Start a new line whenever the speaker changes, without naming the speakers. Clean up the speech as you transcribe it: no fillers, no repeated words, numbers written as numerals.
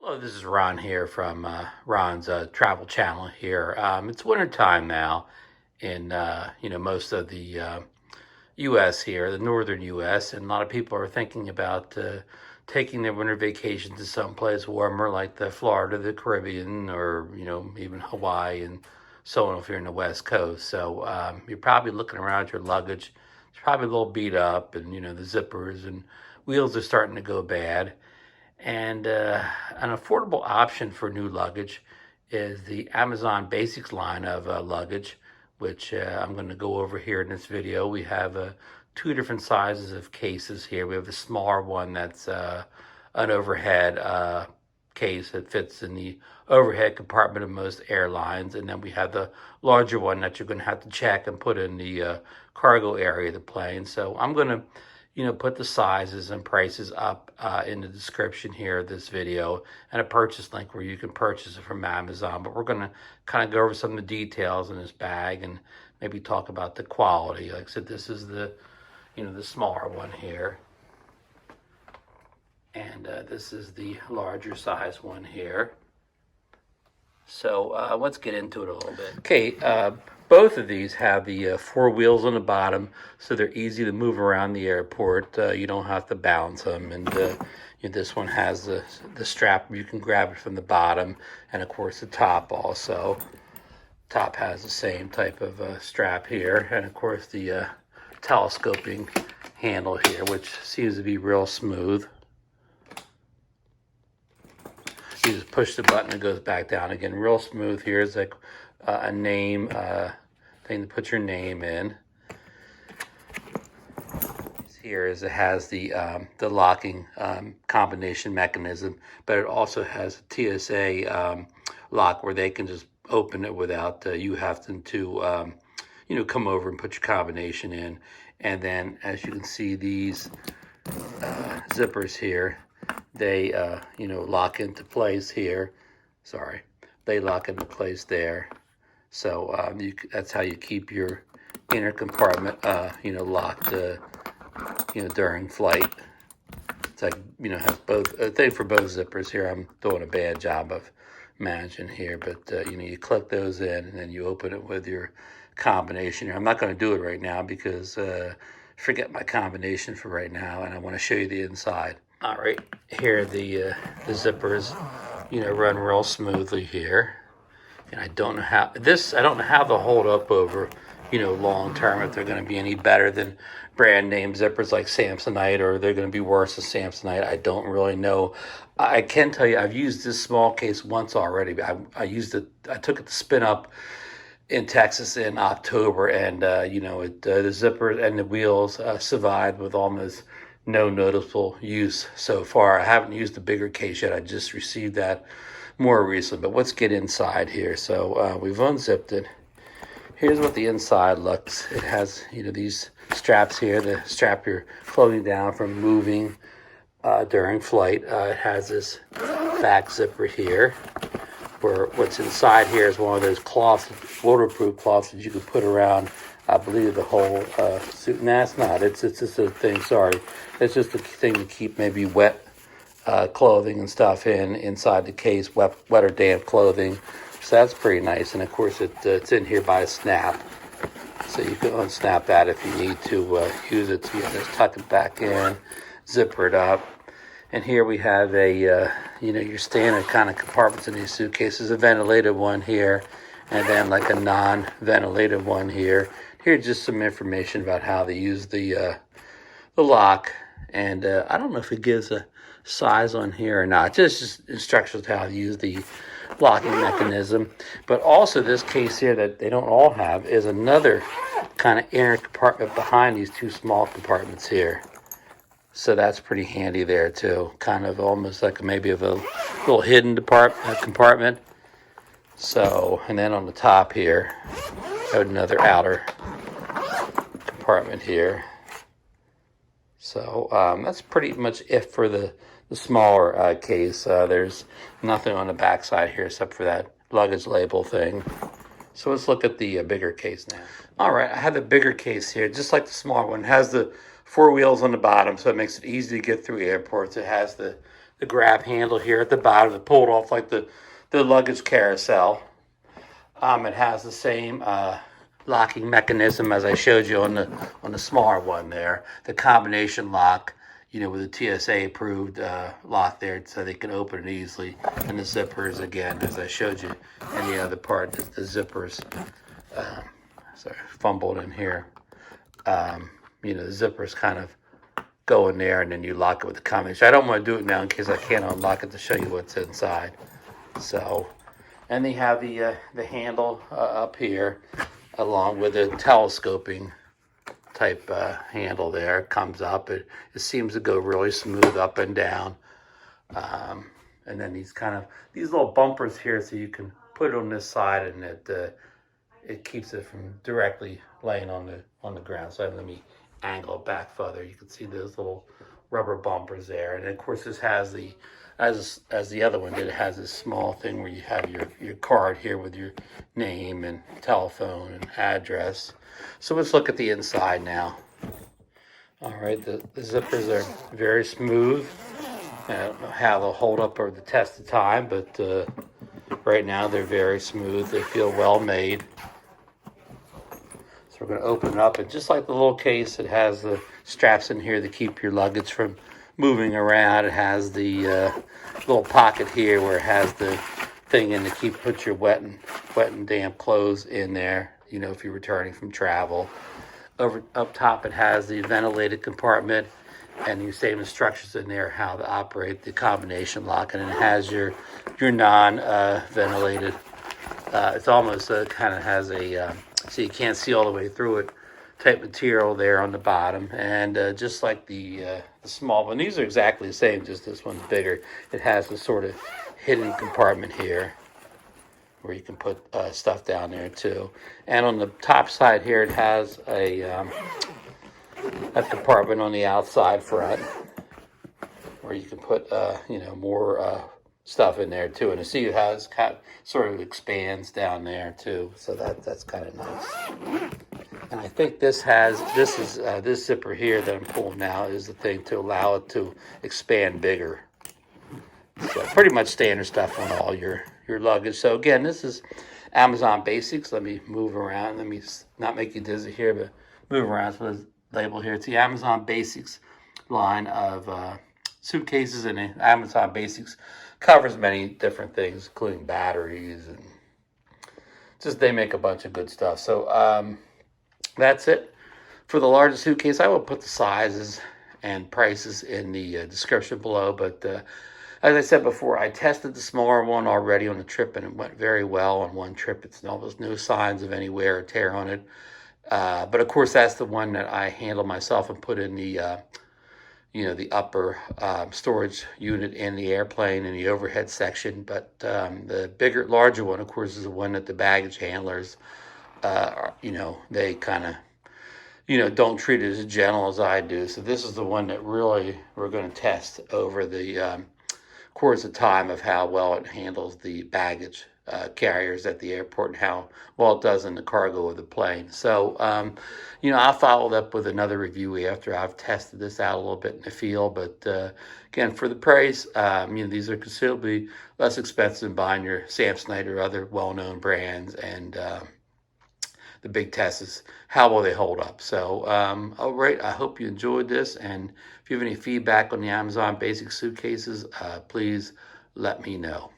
Hello, this is Ron here from Ron's Travel Channel here. It's winter time now in most of the U.S. here, the northern U.S., and a lot of people are thinking about taking their winter vacation to someplace warmer like the Florida, the Caribbean, or even Hawaii and so on if you're in the West Coast. So you're probably looking around at your luggage. It's probably a little beat up, and the zippers and wheels are starting to go bad. And an affordable option for new luggage is the Amazon Basics line of luggage, which I'm going to go over here in this video. We have two different sizes of cases here. We have the smaller one that's an overhead case that fits in the overhead compartment of most airlines. And then we have the larger one that you're going to have to check and put in the cargo area of the plane. So I'm going to put the sizes and prices up in the description here of this video and a purchase link where you can purchase it from Amazon. But we're going to kind of go over some of the details in this bag and maybe talk about the quality. Like I said, this is the smaller one here. And this is the larger size one here. So let's get into it a little bit. Okay, both of these have the four wheels on the bottom, so they're easy to move around the airport. You don't have to balance them. And this one has the strap where you can grab it from the bottom, and of course the top also. Top has the same type of strap here, and of course the telescoping handle here, which seems to be real smooth. You just push the button, it goes back down again. Real smooth. Here's like a name thing to put your name in. Here is it has the locking combination mechanism, but it also has a TSA lock where they can just open it without you having to come over and put your combination in. And then, as you can see, these zippers here, they lock into place here. Sorry, they lock into place there. So that's how you keep your inner compartment locked during flight. It's like has both a thing for both zippers here. I'm doing a bad job of managing here, but you click those in and then you open it with your combination here. I'm not going to do it right now because forget my combination for right now, and I want to show you the inside. All right, here the zippers, run real smoothly here, and I don't know how they'll hold up over, long term, if they're going to be any better than brand name zippers like Samsonite, or they're going to be worse than Samsonite. I don't really know. I can tell you I've used this small case once already. I used it. I took it to spin up in Texas in October, and the zipper and the wheels survived with almost no noticeable use so far. I haven't used the bigger case yet. I just received that more recently. But let's get inside here. So we've unzipped it. Here's what the inside looks. It has these straps here to strap your clothing down from moving during flight. It has this back zipper here, where what's inside here is one of those cloths, waterproof cloths that you can put around, I believe, the whole suit. No, it's not. It's just a thing. Sorry, it's just a thing to keep maybe wet clothing and stuff inside the case, wet or damp clothing. So that's pretty nice. And of course, it's in here by a snap, so you can unsnap that if you need to use it. So you just tuck it back in, zipper it up. And here we have a your standard kind of compartments in these suitcases. A ventilated one here, and then like a non-ventilated one here. Here's just some information about how they use the lock, and I don't know if it gives a size on here or not. Just instructions how to use the locking mechanism. But also this case here that they don't all have is another kind of inner compartment behind these two small compartments here. So that's pretty handy there too. Kind of almost like maybe of a little hidden compartment. So, and then on the top here, another outer compartment here. So that's pretty much it for the smaller case. There's nothing on the back side here except for that luggage label thing. So let's look at the bigger case now. All right, I have the bigger case here, just like the smaller one. It has the four wheels on the bottom, so it makes it easy to get through airports. It has the the grab handle here at the bottom to pull it off like the luggage carousel. It has the same locking mechanism as I showed you on the smaller one there. The combination lock, with the TSA approved lock there, so they can open it easily. And the zippers, again, as I showed you in the other part, the zippers. Sorry, fumbled in here. The zippers kind of go in there, and then you lock it with the combination. I don't want to do it now in case I can't unlock it to show you what's inside. So, and they have the handle up here, along with a telescoping type handle there. It comes up. It seems to go really smooth up and down. And then these little bumpers here, so you can put it on this side, and it keeps it from directly laying on the ground. So let me angle it back further. You can see those little rubber bumpers there. And of course, this has as the other one did, it has this small thing where you have your card here with your name and telephone and address. So let's look at the inside now. All right, the zippers are very smooth. I don't know how they'll hold up over the test of time, but right now they're very smooth. They feel well made. So we're going to open it up, and just like the little case, it has the straps in here to keep your luggage from moving around. It has the little pocket here where it has the thing in to put your wet and damp clothes in there, if you're returning from travel. Up top, it has the ventilated compartment, and the same instructions in there how to operate the combination lock, and it has your non-ventilated. It's almost kind of has a so you can't see all the way through it type material there on the bottom, and just like the small one, these are exactly the same, just this one's bigger. It has this sort of hidden compartment here where you can put stuff down there too. And on the top side here, it has a compartment on the outside front where you can put more stuff in there too. And you see it has sort of expands down there too, so that's kind of nice. And I think this zipper here that I'm pulling now is the thing to allow it to expand bigger. So pretty much standard stuff on all your luggage. So again, this is Amazon Basics. Let me move around. Let me not make you dizzy here, but move around. So the label here. It's the Amazon Basics line of suitcases, and Amazon Basics covers many different things, including batteries, and just they make a bunch of good stuff. So that's it for the largest suitcase. I will put the sizes and prices in the description below, but as I said before, I tested the smaller one already on a trip, and it went very well on one trip. It's almost no signs of any wear or tear on it. But of course, that's the one that I handle myself and put in the upper storage unit in the airplane in the overhead section. But the larger one, of course, is the one that the baggage handlers, they kind of, don't treat it as gentle as I do. So this is the one that really we're going to test over the course of time of how well it handles the baggage carriers at the airport and how well it does in the cargo of the plane. So, I'll follow up with another review after I've tested this out a little bit in the field. But again, for the price, these are considerably less expensive than buying your Samsonite or other well-known brands. And the big test is how will they hold up. So, all right, I hope you enjoyed this. And if you have any feedback on the Amazon Basic suitcases, please let me know.